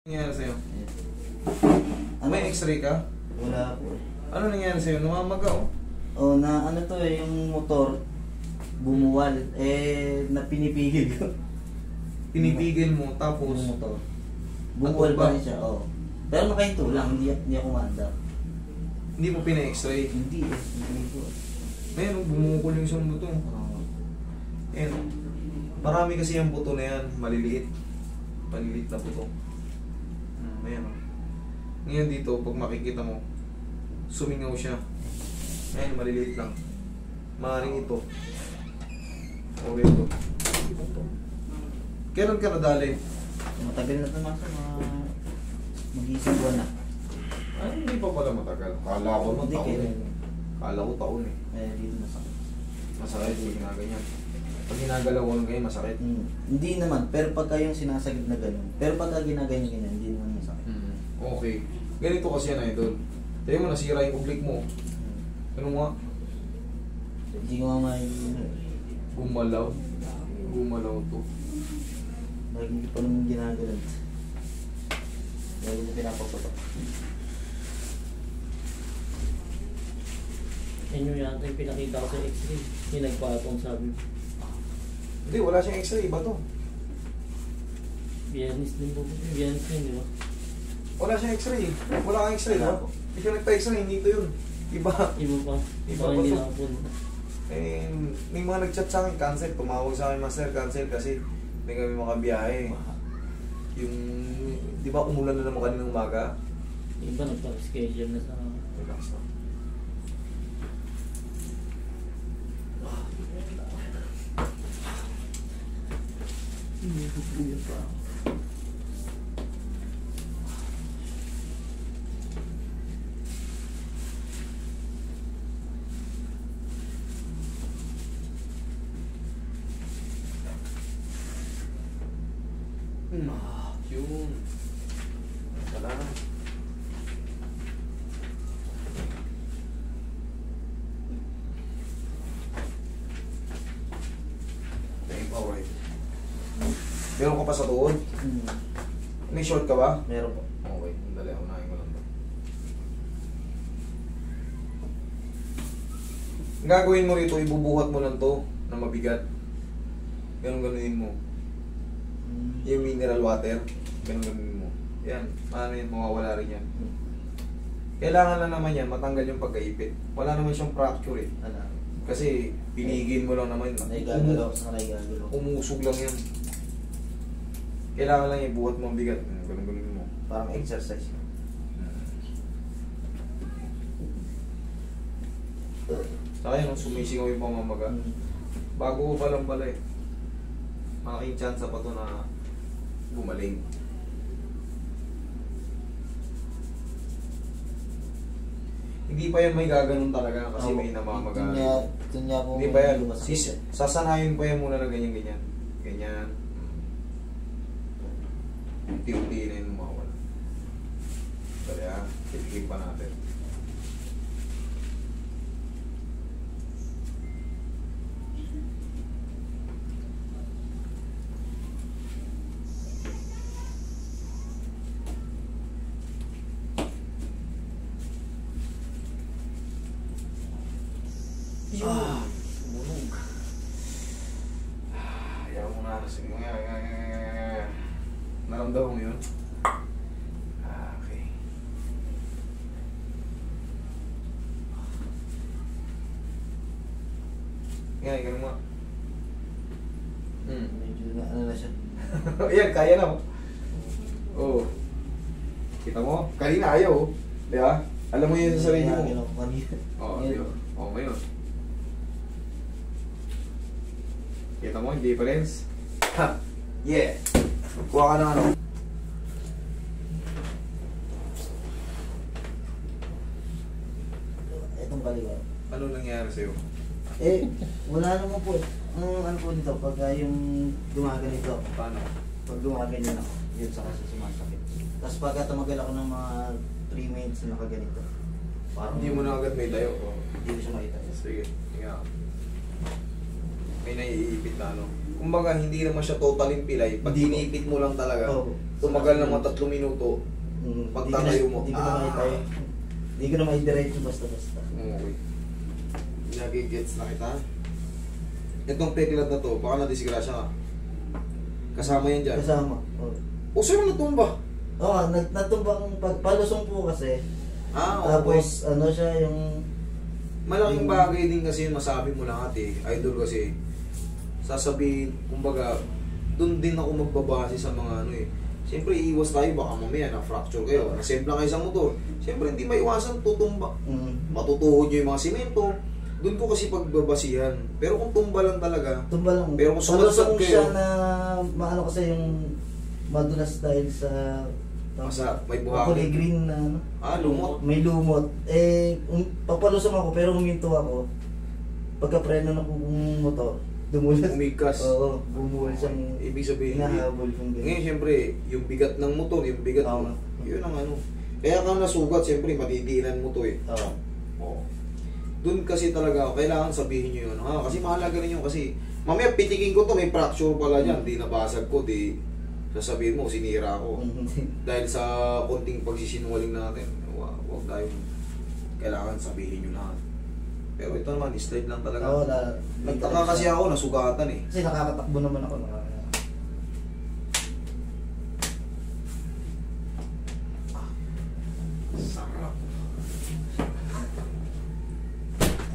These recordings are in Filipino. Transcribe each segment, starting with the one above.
Nangyari sa'yo? Ano? May x-ray ka? Wala po. Ano nangyari sa'yo? Namamaga oh. Oh, na ano to eh, yung motor bumuwal. Na pinipigil ko. Pinipigil mo, tapos Yung motor. Bumuwal pa rin siya, oh. Pero nakahinto lang, hindi ako manda. hindi mo pina-x-ray. Hindi eh, hindi po. Ngayon, bumukol yung isang buto. Ayan. Marami kasi yung buto na yan, maliliit. Maliliit na buto. Ayan oh. Ngayon dito, pag makikita mo, sumingaw siya. Ayan, maliliit lang. Maaaring ito. O ito. Kailan ka nadali? Matagal na ito nasa mag-isip buwan na. Ay, hindi pa pala matagal. Kala ko mo Hindi, taon eh. kailan. Kala ko taon eh. Dito nasakit. Masakit yung ginaganyan. Pag ginagalaw ko ng ganyan, masakit. Hindi naman, pero pagka yung sinasagid na gano'n. Pero pagka ginaganyan, hindi naman masakit. Okay. Ganito kasi yan, idol. Tayo mo, nasira yung public mo. Ano nga? Hindi ko nga Gumalaw. Gumalaw to. lagi pa naman ginagalan. Lagi ko pinapapatok. Yan yung yata yung pinakita ko sa x-ray. Yung nagpapong sabi. Hindi, wala siyang x-ray. Iba to. Biyernes din po. Biyernes din, di ba? Wala siyang x-ray. Wala kang x-ray, Wala ba? po. Hindi ka nagpa-x-ray, hindi to yun. Iba. Iba pa. Iba Baka pa hindi to. nakapun. Eh, may mga nag-chat sa akin, cancel. Tumawag sa akin, master, cancel kasi hindi kami makabiyahe. Yung, di ba umulan na naman kaninang umaga? Iba nagpa-schedule na sa... Relax na. Hindi ko puya pa. Yun. Wala. Thank you, alright. Meron ka pa sa tuhod? May short ka ba? Meron po. Okay, dali, unahin ko lang to. Ang gagawin mo rito, ibubuhat mo lang to na mabigat. Ganun-ganunin mo. Yung mineral water, ganun-ganunin mo. Yan, paano yan, mawawala rin yan. Kailangan lang naman yan, matanggal yung pagkaipit. Wala naman siyang fracture eh. Ano? Kasi pinigil mo lang naman. Naigagalaw sa naigagalaw. Umusog lang yan. Kailangan lang ibuhat mo ang bigat. Ganun-ganunin mo. Parang exercise. Saka yun, sumisingaw yung pamamaga. Bago ko pa lang pala eh. Malaking chance pa to na gumaling. Hindi pa yan may gaganon talaga kasi may namamaga. Tunya po. Hindi pa yan. Sasanayin pa yan muna na ganyan-ganyan. Ganyan. Unti-unti na yung mawawala. Kaya, titigil pa natin. Sumunog. Ayaw mo na. Sige mo. Naramdaman mo yun? Okay. Ngayon, ganun mo. Medyo na ano na siya. Ayan, kaya na. Oo. Kita mo? Kanina ayaw. Di ba? Alam mo yun sa sarili mo. Oo, yun. Oo, ngayon. Kita mo, yung difference? Ha! Yeah! Kuha ka ng ano? Itong kaliwa. Ano nangyari sa'yo? Wala naman po. Ang ano po nito, pagka yung gumaganito, Paano? pag gumaganyan ako, yun sa kasi sumasakit. Tapos pagka tumagal ako ng mga 3 minutes na nakaganito, parang Hindi mo na agad may tayo. hindi ko siya makita. Sige, tingnan. May naiipit na ano. kumbaga hindi naman siya totaling pilay. Pag hinipit mo lang talaga, Oo. tumagal ng mga 3 minuto, pagtatayo mo. Hindi ko na maitayo. Hindi ko na maidiretso basta-basta. Okay. Nagigets na kita. Itong peklat na to, baka nadisgrasya ka. Kasama yan dyan. Kasama. Oo. O sa'yo natumba? Oo, natumbang palusong po kasi. Okay. Tapos ano siya yung Malaking bagay din kasi yun, masabi mo lang ate, idol kasi, sasabihin, kumbaga, dun din ako magbabase sa mga ano eh. Siyempre, iiwas tayo, baka mamaya na-fracture kayo, nasempla kayo sa motor. Siyempre, hindi maiwasan, tutumba. Matutuhod nyo yung mga simento. Dun ko kasi pagbabasihan. Pero kung tumba lang talaga, tumba lang. Pero kung palusong sumadsad siya kayo, na maano kasi yung madulas dahil sa may kulay buhangin. green na ano. Lumot. May lumot. Papalusong ako pero huminto ako. Pagka-preno na ng motor, dumulas. Umikas. Oo, bumuhol siyang Ibig sabihin, hinahabol kong ganyan. ngayon, siyempre, yung bigat ng motor, yung bigat Tama. yun ang ano. Kaya ka nasugat, siyempre, madidiinan mo to eh. Oo. Oo. Doon kasi talaga, kailangan sabihin nyo yun. Ha? Kasi mahalaga rin yun kasi, mamaya pitikin ko to, may fracture pala dyan, di nabasag ko, di sasabihin mo, sinira ko. Dahil sa konting pagsisinungaling natin, huwag tayong kailangan sabihin nyo lahat. Pero ito naman, slide lang talaga. Oo, Nagtaka kasi ako, nasugatan eh. kasi nakakatakbo naman ako. Sarap.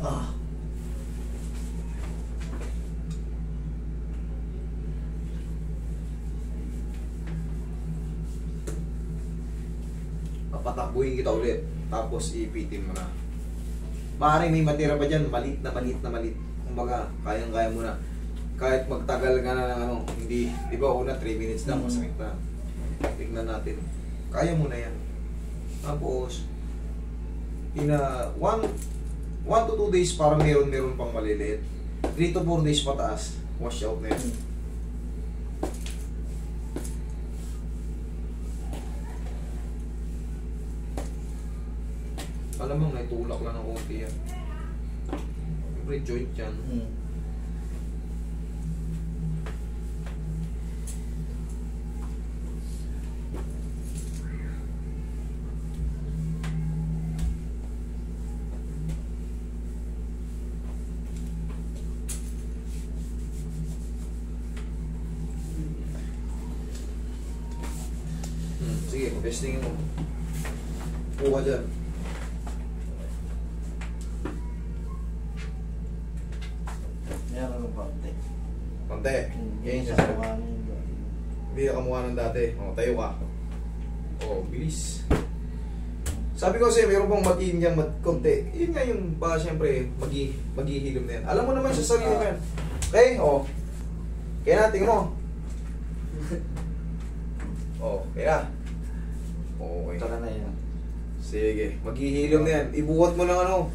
Ah. Papatakbuhin kita ulit. Tapos ipitin mo na. Maaaring may matira pa dyan, malit na malit. Kumbaga, kayang-kaya mo na. Kahit magtagal ka na ng ano, hindi, di ba una 3 minutes lang, masakit na. Tignan natin. Kaya mo na yan. Tapos, in 1 to 2 days para meron pang maliliit. 3 to 4 days pataas. Wash out na yan. Alam mo, naitulak lang ng konti yan. Siyempre, joint yan. Sige, testingin mo. Puha dyan. Meron ng konti. Konti. Yan Sa siya. mukha niya yung Hindi ka kamukha ng dati. O, tayo ka. O, bilis. Sabi ko sa'yo, meron pang matiin dyan, konti. Yun nga yung, baka siyempre, maghihilom na yan. Alam mo naman sa sarili mo yan. Okay? O. Kaya na, tingin mo. O, kaya. Okay. Ito na yan. Sige, maghihilom na yan. Ibuhat mo ng ano,